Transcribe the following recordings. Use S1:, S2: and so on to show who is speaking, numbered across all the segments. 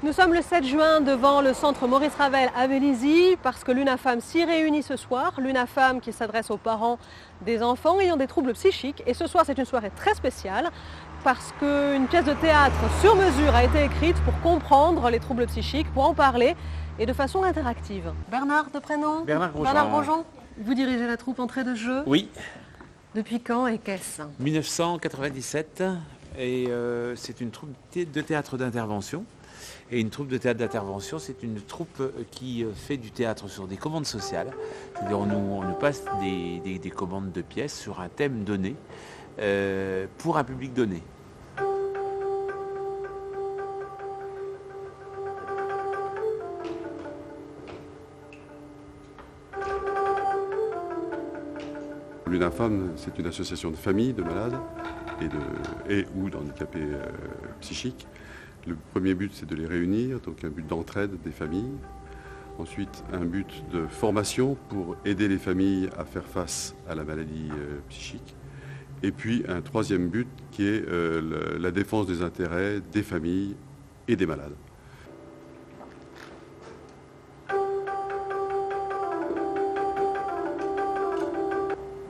S1: Nous sommes le 7 juin devant le centre Maurice Ravel à Vélizy parce que l'UNAFAM s'y réunit ce soir. L'UNAFAM qui s'adresse aux parents des enfants ayant des troubles psychiques. Et ce soir, c'est une soirée très spéciale parce qu'une pièce de théâtre sur mesure a été écrite pour comprendre les troubles psychiques, pour en parler et de façon interactive. Bernard de prénom.
S2: Bernard Grosjean.
S1: Bernard Grosjean. Vous dirigez la troupe entrée de jeu.
S2: Oui.
S1: Depuis quand et qu'est-ce?
S2: 1997. Et c'est une troupe de théâtre d'intervention. Et une troupe de théâtre d'intervention, c'est une troupe qui fait du théâtre sur des commandes sociales. C'est-à-dire on nous passe des commandes de pièces sur un thème donné, pour un public donné.
S3: L'UNAFAM, c'est une association de familles de malades et ou d'handicapés psychiques. Le premier but, c'est de les réunir, donc un but d'entraide des familles. Ensuite, un but de formation pour aider les familles à faire face à la maladie psychique. Et puis, un troisième but qui est la défense des intérêts des familles et des malades.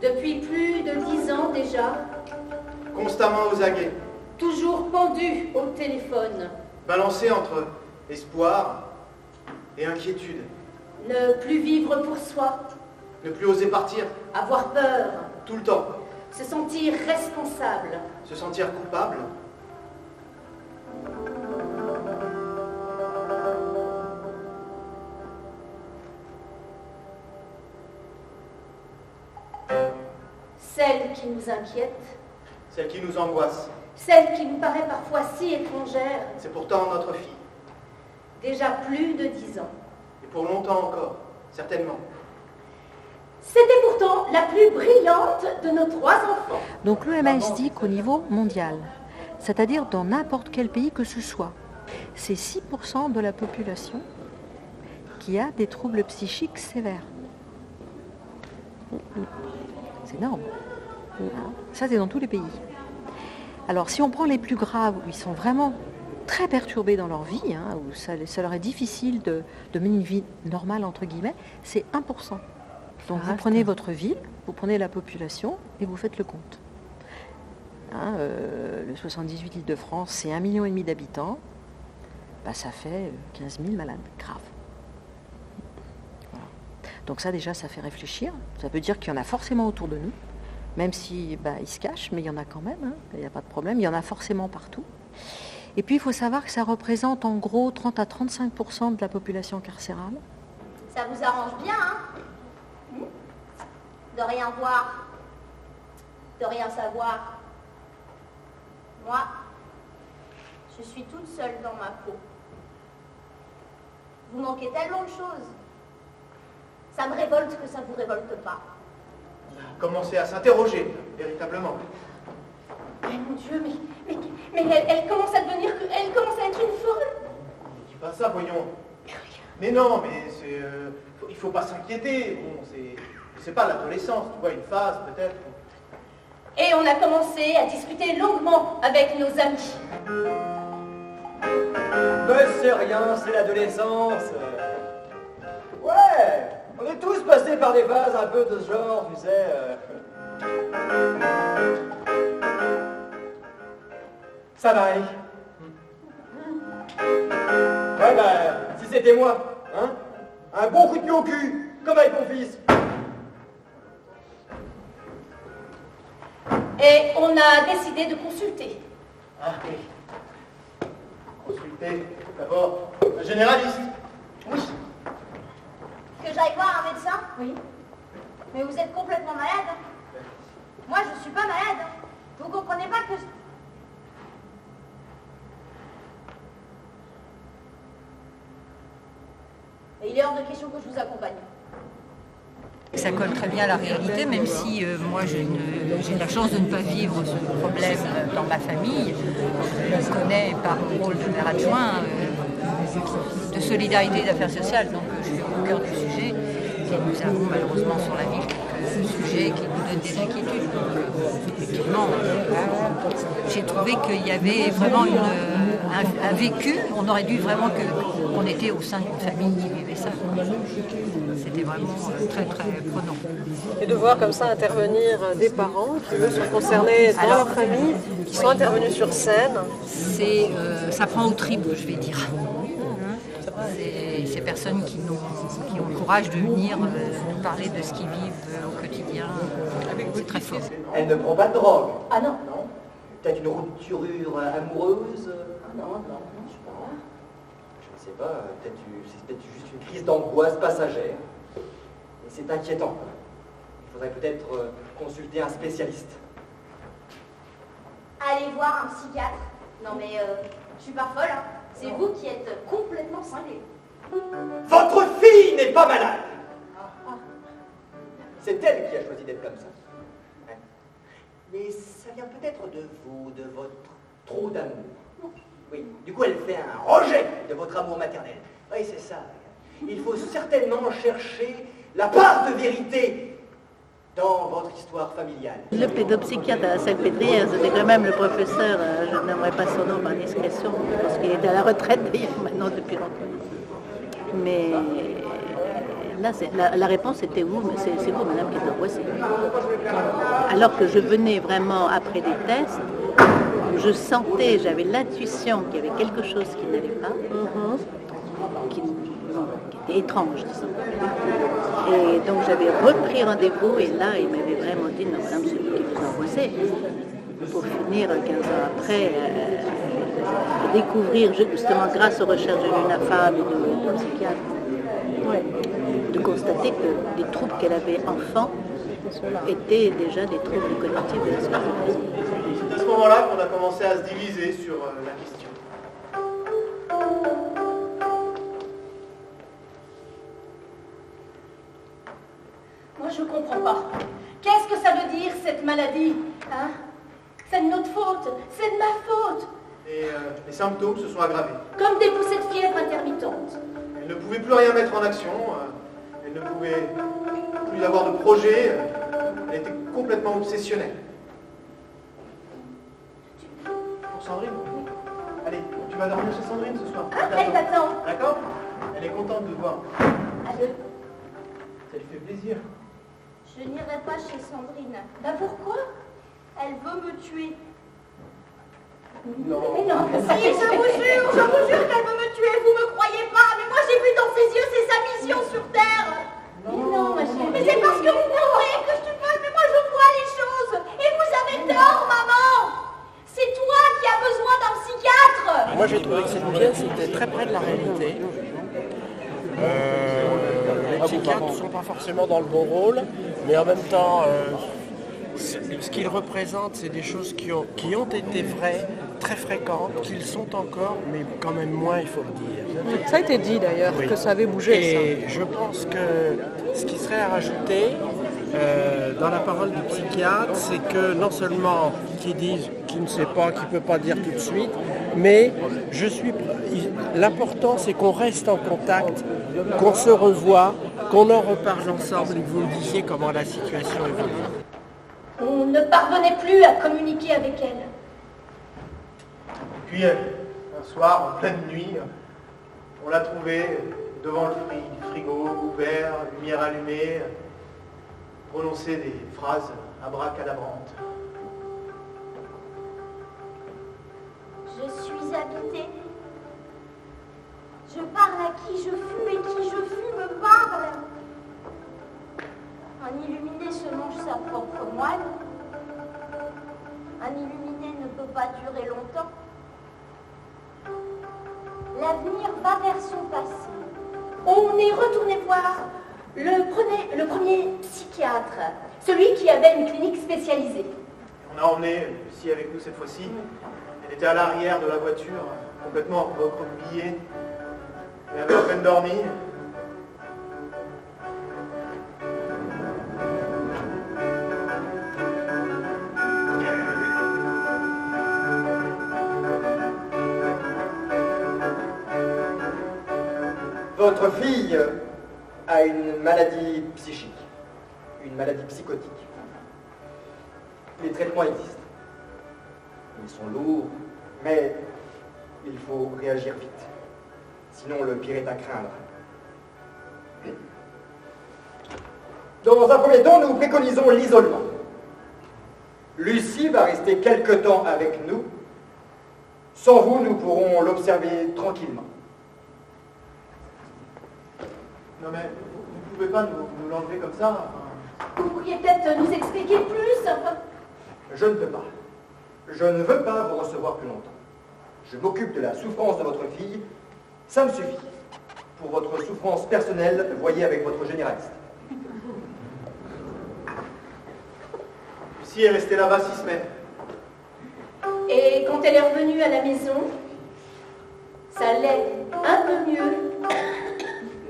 S4: Depuis plus de 10 ans déjà.
S5: Constamment aux aguets.
S4: Toujours pendu au téléphone.
S5: Balancé entre espoir et inquiétude.
S4: Ne plus vivre pour soi.
S5: Ne plus oser partir.
S4: Avoir peur.
S5: Tout le temps.
S4: Se sentir responsable.
S5: Se sentir coupable.
S4: Celle qui nous inquiète.
S5: Celle qui nous angoisse.
S4: Celle qui nous paraît parfois si étrangère.
S5: C'est pourtant notre fille.
S4: Déjà plus de 10 ans.
S5: Et pour longtemps encore, certainement.
S4: C'était pourtant la plus brillante de nos 3 enfants.
S6: Donc l'OMS dit qu'au niveau mondial, c'est-à-dire dans n'importe quel pays que ce soit, c'est 6% de la population qui a des troubles psychiques sévères. C'est énorme. Ça, c'est dans tous les pays. Alors, si on prend les plus graves, où ils sont vraiment très perturbés dans leur vie, où ça leur est difficile de mener une vie normale, entre guillemets, c'est 1%. Donc, vous prenez votre ville, vous prenez la population et vous faites le compte. Le 78 Île-de-France, c'est 1,5 million d'habitants. Ça fait 15 000 malades graves. Voilà. Donc ça, déjà, ça fait réfléchir. Ça veut dire qu'il y en a forcément autour de nous. Même si ils se cachent, mais il y en a quand même, il n'y a pas de problème, il y en a forcément partout. Et puis il faut savoir que ça représente en gros 30 à 35% de la population carcérale.
S4: Ça vous arrange bien, de rien voir, de rien savoir. Moi, je suis toute seule dans ma peau. Vous manquez tellement de choses. Ça me révolte que ça ne vous révolte pas.
S5: Commencer à s'interroger, véritablement.
S4: Mais mon Dieu, mais elle commence à devenir, elle commence à être une folle.
S5: Ne dis pas ça, voyons. Mais non, mais c'est, il faut pas s'inquiéter. Bon, c'est pas l'adolescence, tu vois, une phase peut-être.
S4: Et on a commencé à discuter longuement avec nos amis.
S7: Mais c'est rien, c'est l'adolescence. Ouais, on est tous passés par des phases un peu de ce genre, tu sais. Ça va aller. Ouais, si c'était moi, un bon coup de pied au cul, comme avec mon fils.
S4: Et on a décidé de consulter.
S5: Ah oui. Consulter, d'abord, un généraliste.
S4: Oui. Que j'aille voir un médecin? Oui. Mais vous êtes complètement malade. Moi, je ne suis pas malade. Vous comprenez pas que... Et il est hors de question que je vous accompagne.
S8: Ça colle très bien à la réalité, même si moi j'ai la chance de ne pas vivre ce problème dans ma famille. Je connais par mon rôle de maire adjoint de solidarité et d'affaires sociales, donc je suis au cœur du sujet. Et nous avons malheureusement sur la ville sujet qui nous donne des inquiétudes. Effectivement, j'ai trouvé qu'il y avait vraiment un vécu. On aurait dû vraiment qu'on était au sein d'une famille qui vivait ça. C'était vraiment très très prenant.
S1: Et de voir comme ça intervenir des parents qui eux sont concernés dans leur famille, qui sont intervenus sur scène.
S8: Ça prend au tripes, je vais dire. Ces personnes qui ont le courage de venir nous parler de ce qu'ils vivent au quotidien, c'est très fort.
S7: Elle ne prend pas de drogue.
S4: Ah non.
S7: Non. Peut-être une rupture amoureuse.
S4: Non, je sais pas.
S7: Je ne sais pas, c'est peut-être juste une crise d'angoisse passagère. Et c'est inquiétant. Il faudrait peut-être consulter un spécialiste.
S4: Allez voir un psychiatre. Non mais je suis pas folle, hein. C'est vous qui êtes complètement cinglé.
S7: Votre fille n'est pas malade. C'est elle qui a choisi d'être comme ça. Ouais. Mais ça vient peut-être de vous, de votre trop d'amour. Oui, du coup elle fait un rejet de votre amour maternel. Oui, c'est ça. Il faut certainement chercher la part de vérité dans votre histoire familiale.
S9: Le pédopsychiatre à la Salpêtrière, c'était quand même le professeur, je n'aimerais pas son nom par discrétion, parce qu'il est à la retraite d'ailleurs maintenant depuis longtemps. Mais là, la réponse était vous, c'est vous, madame, qui êtes angoissée. Alors que je venais vraiment après des tests, je sentais, j'avais l'intuition qu'il y avait quelque chose qui n'allait pas, qui était étrange, disons. Et donc j'avais repris rendez-vous et là, il m'avait vraiment dit, non, madame, c'est vous qui vous angoissez. Pour finir, 15 ans après, découvrir justement grâce aux recherches de l'UNAFAM et de psychiatre, de constater que les troubles qu'elle avait enfant étaient déjà des troubles cognitifs de la schizophrénie.
S5: C'est à ce moment-là qu'on a commencé à se diviser sur la question.
S4: Moi je comprends pas. Qu'est-ce que ça veut dire cette maladie, hein? C'est de notre faute, c'est de ma faute.
S5: Et les symptômes se sont aggravés.
S4: Comme des poussées de fièvre intermittentes.
S5: Elle ne pouvait plus rien mettre en action. Elle ne pouvait plus avoir de projet. Elle était complètement obsessionnelle. Pour Sandrine? Allez, tu vas dormir chez Sandrine ce soir.
S4: Ah, elle t'attend.
S5: D'accord? Elle est contente de te voir.
S4: Allez.
S5: Ça lui fait plaisir.
S4: Je n'irai pas chez Sandrine. Ben pourquoi? Elle veut me tuer.
S5: Non.
S4: Mais non, si, je vous jure qu'elle veut me tuer, vous me croyez pas, mais moi j'ai vu dans ses yeux, c'est sa mission sur Terre. Mais non, ma chérie. Mais c'est parce que vous croyez que je suis folle, mais moi je vois les choses. Et vous avez tort, maman. C'est toi qui as besoin d'un psychiatre.
S10: Moi j'ai trouvé que cette pièce était très près de la réalité. Les psychiatres ne sont pas forcément dans le bon rôle, mais en même temps, ce qu'ils représentent, c'est des choses qui ont été vraies, très fréquentes, qu'ils sont encore, mais quand même moins, il faut le dire.
S1: Ça a été dit d'ailleurs,
S10: Oui.
S1: que ça avait bougé.
S10: Et je pense que ce qui serait à rajouter dans la parole du psychiatre, c'est que non seulement qu'il dise qu'il ne sait pas, qu'il ne peut pas dire tout de suite, mais l'important c'est qu'on reste en contact, qu'on se revoie, qu'on en reparle ensemble et que vous me disiez comment la situation évolue.
S4: On ne parvenait plus à communiquer avec elle.
S5: Puis, un soir, en pleine nuit, on l'a trouvée devant le frigo, ouvert, lumière allumée, prononcer des phrases abracadabrantes.
S4: Je suis habitée. Je parle à qui je fus et qui je fus me parle. Un illuminé se mange sa propre moelle. Un illuminé ne peut pas durer longtemps. L'avenir va vers son passé. On est retourné voir le premier psychiatre, celui qui avait une clinique spécialisée.
S5: On a emmené Lucie avec nous cette fois-ci. Elle était à l'arrière de la voiture, complètement recroquevillée. Elle avait à peine dormi.
S7: Votre fille a une maladie psychique, une maladie psychotique. Les traitements existent. Ils sont lourds, mais il faut réagir vite. Sinon, le pire est à craindre. Dans un premier temps, nous préconisons l'isolement. Lucie va rester quelque temps avec nous. Sans vous, nous pourrons l'observer tranquillement.
S5: Non mais, vous ne pouvez pas nous l'enlever comme ça.
S4: Vous pourriez peut-être nous expliquer plus.
S7: Je ne peux pas. Je ne veux pas vous recevoir plus longtemps. Je m'occupe de la souffrance de votre fille. Ça me suffit. Pour votre souffrance personnelle, voyez avec votre généraliste.
S5: Lucie est restée là-bas 6 semaines.
S4: Et quand elle est revenue à la maison, ça allait un peu mieux,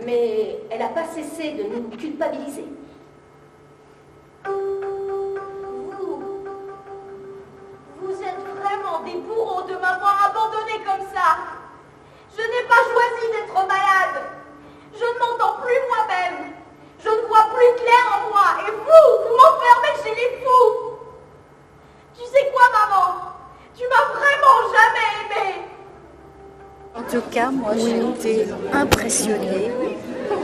S4: mais elle n'a pas cessé de nous culpabiliser. Vous êtes vraiment des bourreaux de m'avoir abandonnée comme ça. Je n'ai pas choisi d'être malade. Je ne m'entends plus moi-même. Je ne vois plus clair en moi. Et vous m'enfermez chez les fous. Tu sais quoi, maman? Tu m'as vraiment jamais aimée.
S11: En tout cas, moi, j'ai été impressionnée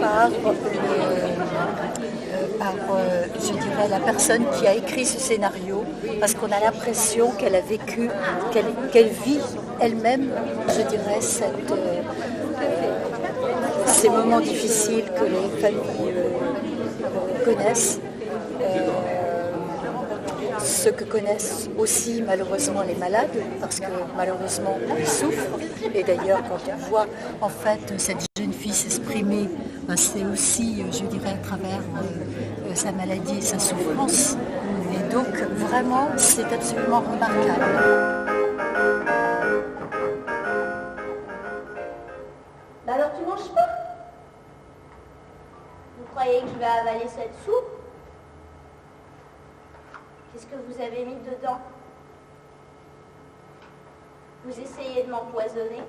S11: par, je dirais, la personne qui a écrit ce scénario, parce qu'on a l'impression qu'elle a vécu, qu'elle vit elle-même, je dirais, ces moments difficiles que les familles connaissent. Ce que connaissent aussi malheureusement les malades, parce que malheureusement ils souffrent. Et d'ailleurs, quand on voit en fait cette jeune fille s'exprimer, c'est aussi, je dirais, à travers sa maladie et sa souffrance. Et donc vraiment, c'est absolument remarquable.
S4: Bah alors tu manges pas? Vous croyez que je vais avaler cette soupe? Qu'est-ce que vous avez mis dedans? Vous essayez de m'empoisonner?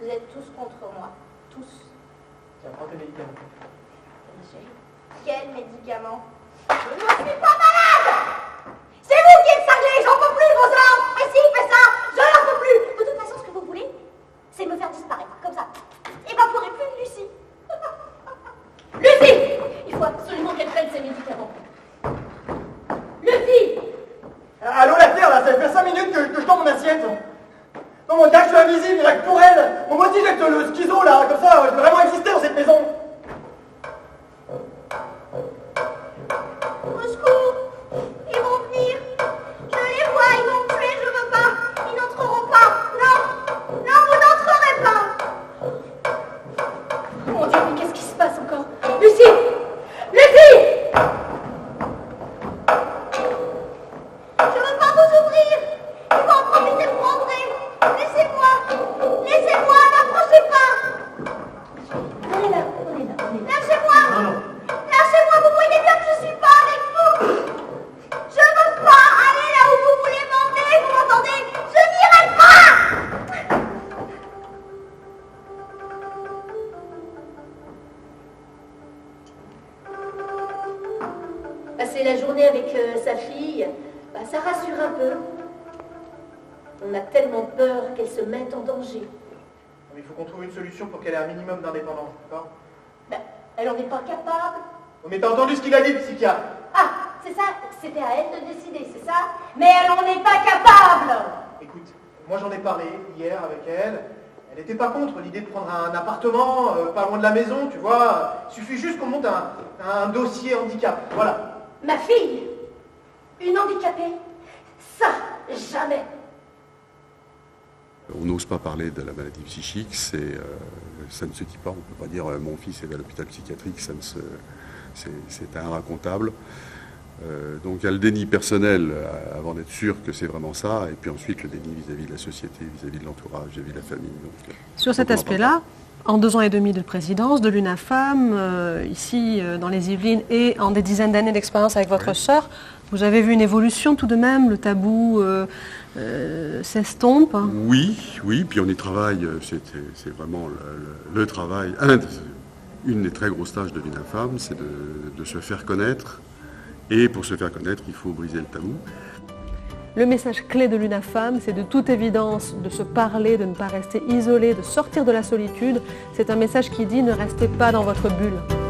S4: Vous êtes tous contre moi. Tous.
S5: Tiens, prends tes médicaments.
S4: Quels médicaments? Je ne suis pas malade! C'est vous qui êtes cinglés! J'en peux plus de vos ordres! Et si, fais ça! Je n'en peux plus! De toute façon, ce que vous voulez, c'est me faire disparaître, comme ça. Et m'applaurer plus de Lucie. Lucie! Il faut absolument qu'elle prenne ses médicaments. Lucie!
S7: Allô la terre, là, ça fait 5 minutes que je tends mon assiette. Non, mon gars, je suis invisible, il n'y a que pour elle. Mon motif est le schizo, là, comme ça, je peux vraiment exister dans cette maison.
S4: Au secours! Ils vont venir! Je les vois, ils vont me tuer, je veux pas! Ils n'entreront pas! Non! Non, vous n'entrerez pas! Mon Dieu, mais qu'est-ce qui se passe encore? Lucie! Lucie! Je veux pas vous ouvrir! Ils vont en profiter pour entrer! Laissez-moi! Laissez-moi! N'approchez pas! On est là, on est là, on est là. Lâchez-moi!
S5: Non, non.
S4: Lâchez-moi, vous voyez bien que je suis pas avec vous! Je veux pas aller là où vous voulez m'emmener, vous m'entendez? Je n'irai pas! Passer la journée avec sa fille, bah, ça rassure un peu. On a tellement peur qu'elle se mette en danger.
S5: Mais il faut qu'on trouve une solution pour qu'elle ait un minimum d'indépendance, d'accord?
S4: Bah, elle en est pas capable.
S5: Oh, mais t'as entendu ce qu'il a dit, le psychiatre?
S4: Ah, c'est ça, c'était à elle de décider, c'est ça? Mais elle en est pas capable!
S5: Écoute, moi j'en ai parlé hier avec elle. Elle n'était pas contre l'idée de prendre un appartement pas loin de la maison, tu vois. Il suffit juste qu'on monte un dossier handicap, voilà.
S4: Ma fille, une handicapée, ça, jamais.
S3: On n'ose pas parler de la maladie psychique, ça ne se dit pas, on ne peut pas dire mon fils est à l'hôpital psychiatrique, c'est inracontable. Donc il y a le déni personnel avant d'être sûr que c'est vraiment ça, et puis ensuite le déni vis-à-vis de la société, vis-à-vis de l'entourage, vis-à-vis de la famille.
S1: Sur cet aspect-là, en 2 ans et demi de présidence de l'UNAFAM, ici dans les Yvelines, et en des dizaines d'années d'expérience avec votre sœur, vous avez vu une évolution tout de même, le tabou s'estompe?
S3: Oui, puis on y travaille, c'est vraiment le travail, Une des très grosses tâches de l'UNAFAM, c'est de se faire connaître. Et pour se faire connaître, il faut briser le tabou.
S1: Le message clé de l'UNAFAM, c'est de toute évidence de se parler, de ne pas rester isolé, de sortir de la solitude. C'est un message qui dit ne restez pas dans votre bulle.